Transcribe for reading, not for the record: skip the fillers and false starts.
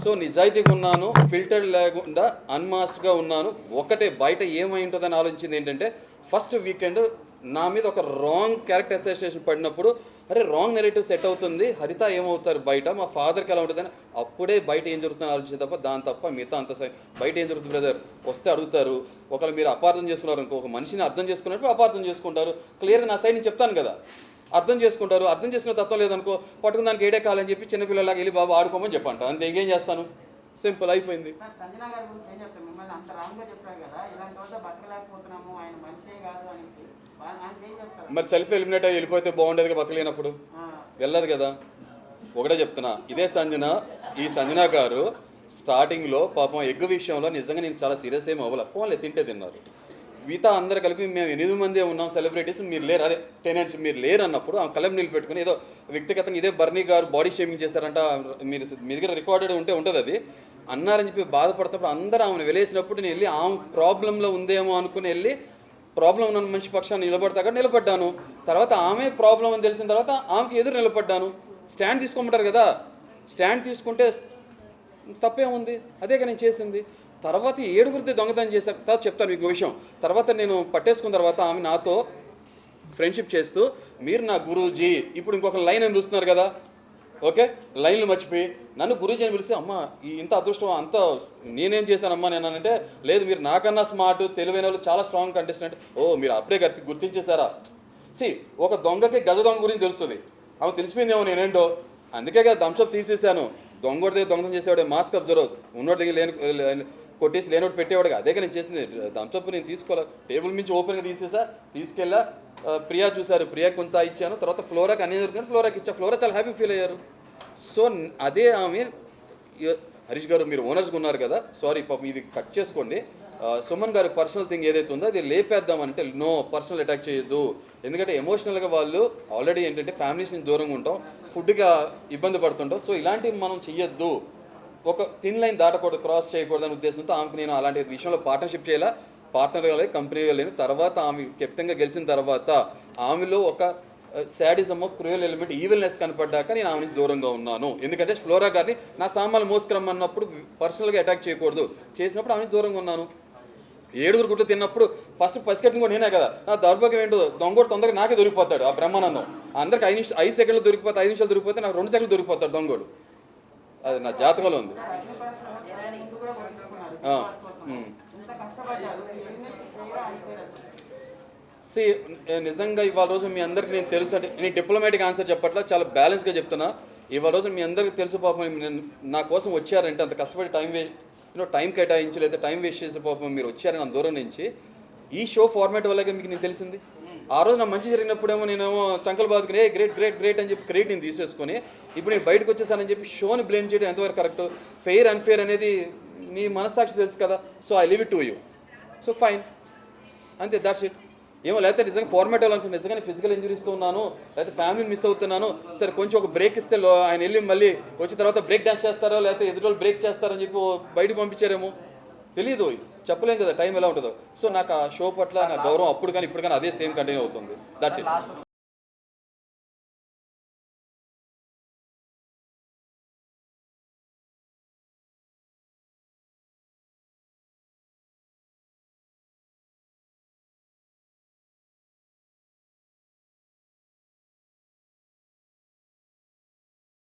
So నిజాయితీగా ఉన్నాను, filter లేకుండా అన్మాస్క్గా ఉన్నాను. ఒకటే బయట ఏమై ఉంటుందని ఆలోచించింది ఏంటంటే, ఫస్ట్ వీకెండ్ నా మీద ఒక రాంగ్ క్యారెక్టర్ అసోసియేషన్ పడినప్పుడు, అరే రాంగ్ నెరేటివ్ సెట్ అవుతుంది, హరిత ఏమవుతారు బయట, మా ఫాదర్కి ఎలా ఉంటుందని అప్పుడే బయట ఏం జరుగుతుందని ఆలోచించే తప్ప దాని తప్ప మిగతా అంత బయట ఏం జరుగుతుంది బ్రదర్ వస్తే అడుగుతారు. ఒకవేళ మీరు అపార్థం చేసుకున్నారు అనుకో, ఒక మనిషిని అర్థం చేసుకున్నప్పుడు అపార్థం చేసుకుంటారు. క్లియర్గా నా సైడ్ నేను చెప్తాను కదా, అర్థం చేసుకుంటారు. అర్థం చేసుకునే తత్వం లేదనుకో, పట్టుకుని దానికి ఏడే కాలని చెప్పి చిన్నపిల్లలాగా వెళ్ళి బాబు ఆడుకోమని చెప్పంట, అంతే. ఇంకేం చేస్తాను, సింపుల్ అయిపోయింది. మరి సెల్ఫ్ ఎలిమినేట్ అయ్యి వెళ్ళిపోతే బాగుండేది, బతకలేనప్పుడు వెళ్ళదు కదా. ఒకటే చెప్తున్నా, ఇదే సంజన, ఈ సంజన గారు స్టార్టింగ్లో పాపం ఎగ్ విషయంలో నిజంగా నేను చాలా సీరియస్ ఏమి అవ్వాలి, పోన్లే తింటే తిన్నారు. మిగతా అందరు కలిపి మేము 8 మందే ఉన్నాం సెలబ్రిటీస్, మీరు లేరు, అదే టెనెంట్స్ మీరు లేరు అన్నప్పుడు ఆ కలం నిలబెట్టుకుని ఏదో వ్యక్తిగతంగా ఇదే బర్నీ గారు బాడీ షేమింగ్ చేశారంట, మీరు మీ దగ్గర రికార్డెడ్ ఉంటుంది అది అన్నారని చెప్పి బాధపడుతున్నప్పుడు అందరూ ఆమెను వెలేసినప్పుడు నేను వెళ్ళి ఆమె ప్రాబ్లంలో ఉందేమో అనుకుని వెళ్ళి ప్రాబ్లం ఉన్న మనిషి పక్షాన్ని నిలబడతాక నిలబడ్డాను. తర్వాత ఆమె ప్రాబ్లం అని తెలిసిన తర్వాత ఆమెకి ఎదురు నిలబడ్డాను. స్టాండ్ తీసుకోమంటారు కదా, స్టాండ్ తీసుకుంటే తప్పేముంది, అదేగా నేను చేసింది. తర్వాత 7గురితో దొంగతనం చేశారు. తర్వాత చెప్తాను మీకు విషయం. తర్వాత నేను పట్టేసుకున్న తర్వాత ఆమె నాతో ఫ్రెండ్షిప్ చేస్తూ, మీరు నా గురూజీ, ఇప్పుడు ఇంకొక లైన్ అని చూస్తున్నారు కదా, ఓకే లైన్లు మర్చిపోయి నన్ను గురూజీ అని పిలిస్తే, అమ్మ ఇంత అదృష్టం అంత నేనేం చేశానమ్మా నేను అంటే, లేదు మీరు నాకన్నా స్మార్ట్ తెలివైన వాళ్ళు, చాలా స్ట్రాంగ్ కంటెస్టెంట్. ఓ మీరు అప్పుడే గుర్తించేశారా. ఒక దొంగకి గజ దొంగ గురించి తెలుస్తుంది, ఆమె తెలిసిపోయిందేమో నేనేంటో, అందుకే కదా థమ్స్అప్ తీసేసాను. దొంగోడి దగ్గర దొంగతనం చేసేవాడే మాస్క్ అబ్జర్వ్, ఉన్నోడి దగ్గర కొట్టేసి లేనోటి పెట్టేవాడుగా, అదే నేను చేసింది. థమ్స్అప్ నేను తీసుకోవాలి, టేబుల్ నుంచి ఓపెన్గా తీసేసా, తీసుకెళ్ళా. ప్రియా చూశారు, ప్రియా కొంత ఇచ్చాను. తర్వాత ఫ్లోరాకి అన్నీ జరుగుతుంది, ఫ్లోరాకి ఇచ్చా. ఫ్లోరా చాలా హ్యాపీ ఫీల్ అయ్యారు. సో అదే ఆమె, హరీష్ గారు మీరు ఓనర్స్గా ఉన్నారు కదా, సారీ పాపం ఇది కట్ చేసుకోండి. సుమన్ గారి పర్సనల్ థింగ్ ఏదైతే ఉందో అది లేపేద్దామంటే, నో పర్సనల్ అటాక్ చేయొద్దు. ఎందుకంటే ఎమోషనల్గా వాళ్ళు ఆల్రెడీ ఏంటంటే ఫ్యామిలీస్ నుంచి దూరంగా ఉంటాం, ఫుడ్గా ఇబ్బంది పడుతుంటాం. సో ఇలాంటివి మనం చెయ్యొద్దు, ఒక థిన్ లైన్ దాటకూడదు, క్రాస్ చేయకూడదని ఉద్దేశంతో ఆమెకు నేను అలాంటి విషయంలో పార్ట్నర్షిప్ చేయాలా, పార్ట్నర్గా లేదు, కంపెనీగా లేను. తర్వాత ఆమె కెప్టెన్గా గెలిచిన తర్వాత ఆమెలో ఒక శాడిజమో క్రూయల్ ఎలిమెంట్, ఈవిల్నెస్ కనపడ్డాక నేను ఆమె నుంచి దూరంగా ఉన్నాను. ఎందుకంటే ఫ్లోరా గారిని నా సామాన్లు మోసుకురమ్మన్నప్పుడు పర్సనల్గా అటాక్ చేయకూడదు, చేసినప్పుడు ఆమె దూరంగా ఉన్నాను. 7గురు గుడ్లు తిన్నప్పుడు ఫస్ట్ పసికట్టిన కూడా నేనే కదా. నా దౌర్భాగ్యం ఏంటో, దొంగోడు తొందరగా నాకే దొరికిపోతాడు. ఆ బ్రహ్మానందం అందరికి 5 సెకండ్లు దొరికిపోతే, 5 నిమిషాలు దొరికిపోతే నాకు 2 సెకండ్లు దొరికిపోతాడు దొంగోడు. అది నా జాతకంలో ఉంది. నిజంగా ఇవాళ రోజు మీ అందరికి నేను తెలుసు అంటే, నేను డిప్లొమాటిక్ ఆన్సర్ చెప్పట్లా, చాలా బ్యాలెన్స్గా చెప్తున్నా. ఇవాళ రోజు మీ అందరికీ తెలుసు పాపం, నా కోసం వచ్చారంటే అంత కష్టపడి టైం కేటాయించి లేదా టైం వేస్ట్ చేసే పాపం మీరు వచ్చారని నా దూరం నుంచి. ఈ షో ఫార్మాట్ వల్లగా మీకు నేను తెలిసింది. ఆ రోజు నా మంచి జరిగినప్పుడేమో నేనేమో చంకలు బాదుకుని గ్రేట్ గ్రేట్ గ్రేట్ అని చెప్పి క్రెడిట్ నేను తీసేసుకొని, ఇప్పుడు నేను బయటకు వచ్చేసానని చెప్పి షోని బ్లేమ్ చేయడం ఎంతవరకు కరెక్ట్. ఫెయిర్ అన్ఫెయిర్ అనేది నీ మనస్సాక్షి తెలుసు కదా. So I leave it to you. So fine, అంతే, దాట్స్ ఇట్. ఏమో లేకపోతే నిజంగా ఫార్మాట్ అవ్వాలనుకుంటే, నిజంగా ఫిజికల్ ఇంజరీస్తో ఉన్నాను, లేకపోతే ఫ్యామిలీని మిస్ అవుతున్నాను, సరే కొంచెం ఒక బ్రేక్ ఇస్తే ఆయన వెళ్ళి మళ్ళీ వచ్చిన తర్వాత బ్రేక్ డాన్స్ చేస్తారో లేకపోతే ఎదురు వాళ్ళు బ్రేక్ చేస్తారో అని చెప్పి బయటకు పంపించారేమో తెలియదు, చెప్పలేం కదా టైం ఎలా ఉంటుందో. సో నాకు ఆ షో పట్ల నా గౌరవం అప్పుడు కానీ ఇప్పుడు కానీ అదే సేమ్ కంటిన్యూ అవుతుంది. That's it.